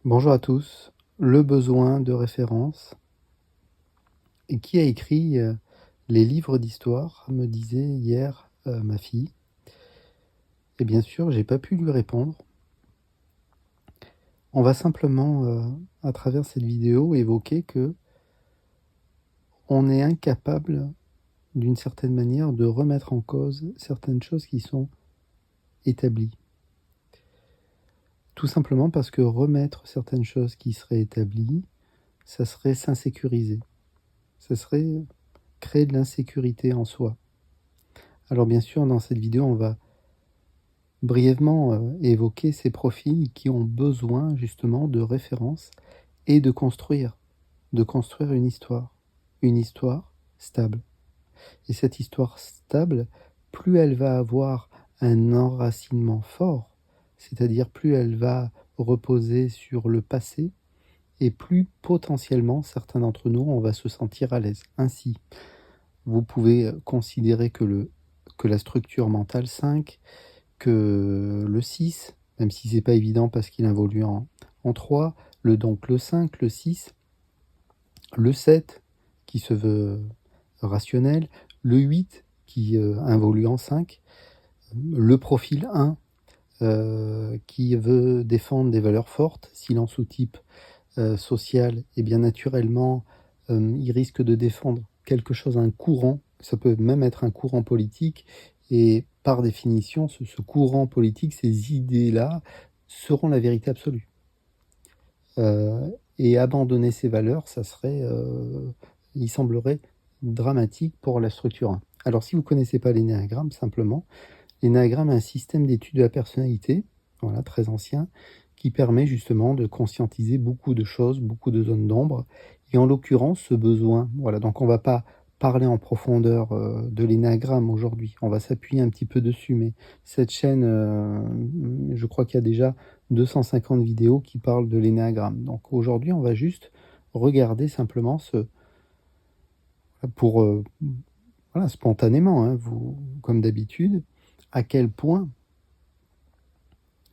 Bonjour à tous. Le besoin de référence. Et qui a écrit les livres d'histoire, me disait hier ma fille. Et bien sûr, j'ai pas pu lui répondre. On va simplement, à travers cette vidéo, évoquer que on est incapable, d'une certaine manière, de remettre en cause certaines choses qui sont établies. Tout simplement parce que remettre certaines choses qui seraient établies, ça serait s'insécuriser. Ça serait créer de l'insécurité en soi. Alors bien sûr, dans cette vidéo, on va brièvement évoquer ces profils qui ont besoin justement de références et de construire une histoire stable. Et cette histoire stable, plus elle va avoir un enracinement fort, c'est-à-dire plus elle va reposer sur le passé, et plus potentiellement certains d'entre nous, on va se sentir à l'aise. Ainsi, vous pouvez considérer que la structure mentale 5, que le 6, même si c'est pas évident parce qu'il évolue en 3, donc le 5, le 6, le 7 qui se veut rationnel, le 8 qui évolue en 5, le profil 1 qui veut défendre des valeurs fortes, s'il en sous-type social, et bien naturellement il risque de défendre quelque chose, un courant, ça peut même être un courant politique, et par définition, ce courant politique, ces idées-là, seront la vérité absolue. Et abandonner ces valeurs, ça serait, il semblerait, dramatique pour la structure 1. Alors si vous ne connaissez pas l'énéagramme, simplement, l'énéagramme est un système d'étude de la personnalité, voilà, très ancien, qui permet justement de conscientiser beaucoup de choses, beaucoup de zones d'ombre, et en l'occurrence ce besoin. Voilà, donc on ne va pas parler en profondeur de l'énéagramme aujourd'hui, on va s'appuyer un petit peu dessus, mais cette chaîne, je crois qu'il y a déjà 250 vidéos qui parlent de l'énéagramme. Donc aujourd'hui, on va juste regarder simplement pour voilà, spontanément, hein, vous, comme d'habitude, à quel point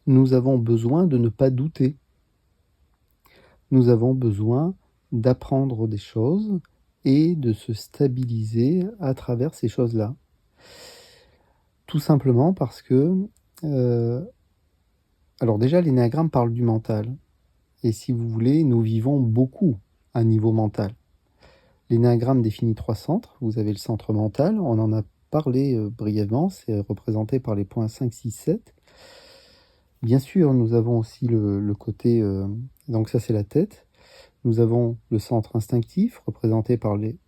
nous avons besoin de ne pas douter. Nous avons besoin d'apprendre des choses et de se stabiliser à travers ces choses-là. Tout simplement parce que, alors déjà, l'énéagramme parle du mental. Et si vous voulez, nous vivons beaucoup à niveau mental. L'énéagramme définit 3 centres. Vous avez le centre mental, on en a parlé brièvement, c'est représenté par les points 5, 6, 7. Bien sûr, nous avons aussi le côté, donc ça c'est la tête. Nous avons le centre instinctif, représenté par les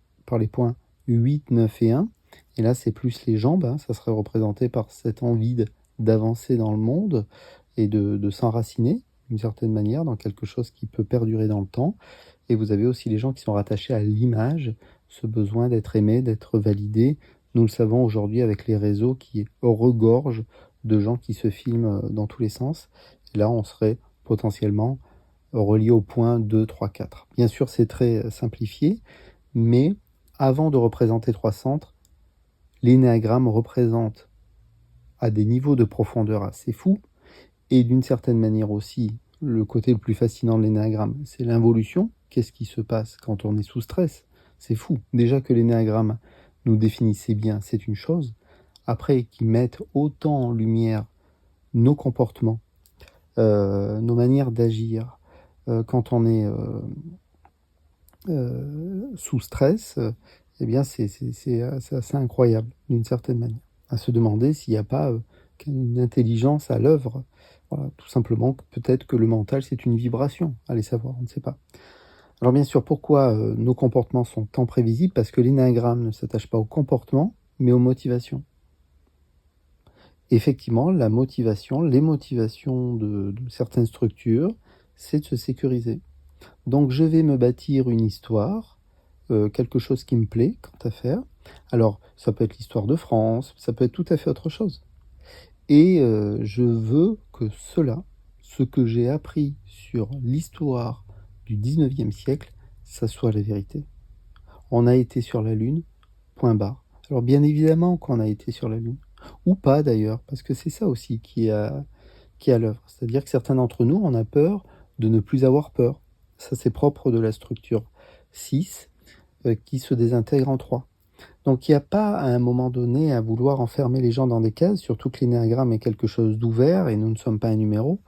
points 8, 9 et 1. Et là, c'est plus les jambes, hein, ça serait représenté par cette envie d'avancer dans le monde et de s'enraciner, d'une certaine manière, dans quelque chose qui peut perdurer dans le temps. Et vous avez aussi les gens qui sont rattachés à l'image, ce besoin d'être aimé, d'être validé. Nous le savons aujourd'hui avec les réseaux qui regorgent de gens qui se filment dans tous les sens. Et là, on serait potentiellement relié au point 2, 3, 4. Bien sûr, c'est très simplifié, mais avant de représenter 3 centres, l'énéagramme représente à des niveaux de profondeur assez fous, et d'une certaine manière aussi, le côté le plus fascinant de l'énéagramme, c'est l'involution. Qu'est-ce qui se passe quand on est sous stress? C'est fou. Déjà que l'énéagramme nous définissait bien, c'est une chose. Après, qu'ils mettent autant en lumière nos comportements, nos manières d'agir, quand on est sous stress, eh bien c'est assez incroyable d'une certaine manière. À se demander s'il n'y a pas une intelligence à l'œuvre. Voilà, tout simplement, peut-être que le mental c'est une vibration, allez savoir, on ne sait pas. Alors bien sûr, pourquoi nos comportements sont tant prévisibles? Parce que l'énéagramme ne s'attache pas au comportement, mais aux motivations. Effectivement, la motivation, les motivations de certaines structures, c'est de se sécuriser. Donc je vais me bâtir une histoire, quelque chose qui me plaît quant à faire. Alors ça peut être l'histoire de France, ça peut être tout à fait autre chose. Et je veux que cela, ce que j'ai appris sur l'histoire du 19e siècle, ça soit la vérité. On a été sur la Lune, point barre. Alors bien évidemment qu'on a été sur la Lune, ou pas d'ailleurs, parce que c'est ça aussi qui est à l'œuvre. C'est-à-dire que certains d'entre nous, on a peur de ne plus avoir peur. Ça, c'est propre de la structure 6 qui se désintègre en 3. Donc il n'y a pas à un moment donné à vouloir enfermer les gens dans des cases, surtout que l'énéagramme est quelque chose d'ouvert et nous ne sommes pas un numéro.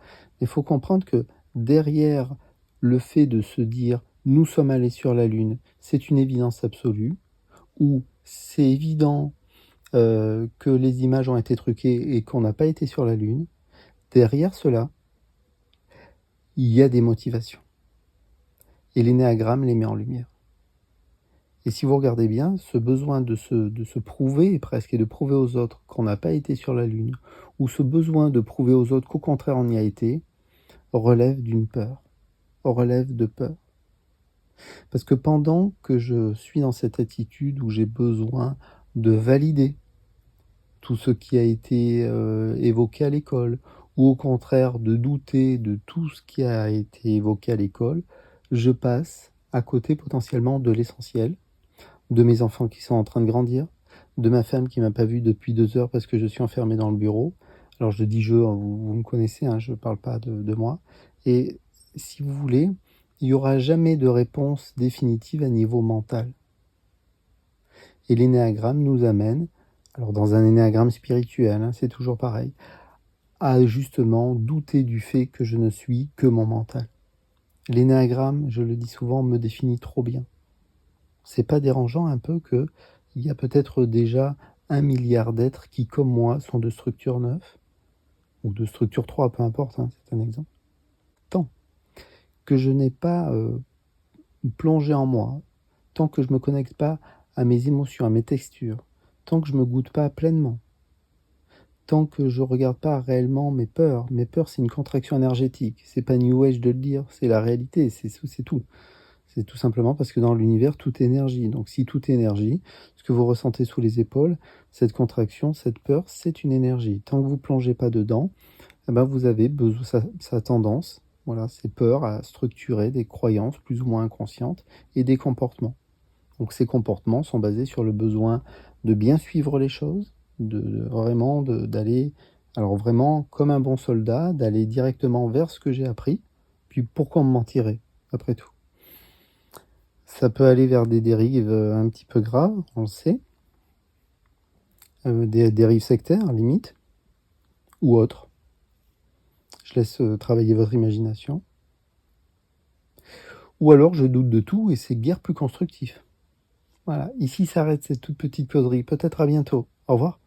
Il faut comprendre que derrière le fait de se dire nous sommes allés sur la Lune, c'est une évidence absolue, ou c'est évident que les images ont été truquées et qu'on n'a pas été sur la Lune, derrière cela, il y a des motivations. Et l'énéagramme les met en lumière. Et si vous regardez bien, ce besoin de se prouver presque et de prouver aux autres qu'on n'a pas été sur la Lune, ou ce besoin de prouver aux autres qu'au contraire on y a été, relève d'une peur, relève de peur. Parce que pendant que je suis dans cette attitude où j'ai besoin de valider tout ce qui a été évoqué à l'école, ou au contraire de douter de tout ce qui a été évoqué à l'école, je passe à côté potentiellement de l'essentiel, de mes enfants qui sont en train de grandir, de ma femme qui m'a pas vu depuis 2 heures parce que je suis enfermé dans le bureau. Alors je dis je, hein, vous me connaissez, hein, je ne parle pas de moi. Et si vous voulez, il n'y aura jamais de réponse définitive à niveau mental. Et l'énéagramme nous amène, alors dans un énéagramme spirituel, hein, c'est toujours pareil, à justement douter du fait que je ne suis que mon mental. L'énéagramme, je le dis souvent, me définit trop bien. C'est pas dérangeant un peu qu'il y a peut-être déjà 1 milliard d'êtres qui, comme moi, sont de structure 9 ou de structure 3, peu importe, hein, c'est un exemple. Tant que je n'ai pas plongé en moi, tant que je ne me connecte pas à mes émotions, à mes textures, tant que je ne me goûte pas pleinement, tant que je ne regarde pas réellement mes peurs, c'est une contraction énergétique, c'est pas New Age de le dire, c'est la réalité, c'est tout. C'est tout simplement parce que dans l'univers, tout est énergie. Donc si tout est énergie, ce que vous ressentez sous les épaules, cette contraction, cette peur, c'est une énergie. Tant que vous ne plongez pas dedans, eh ben vous avez besoin, sa tendance, voilà, ces peurs à structurer des croyances plus ou moins inconscientes et des comportements. Donc ces comportements sont basés sur le besoin de bien suivre les choses, d'aller, alors vraiment comme un bon soldat, d'aller directement vers ce que j'ai appris, puis pourquoi me mentirais, après tout. Ça peut aller vers des dérives un petit peu graves, on le sait, des dérives sectaires, limite, ou autres. Je laisse travailler votre imagination. Ou alors je doute de tout et c'est guère plus constructif. Voilà, ici s'arrête cette toute petite causerie. Peut-être à bientôt. Au revoir.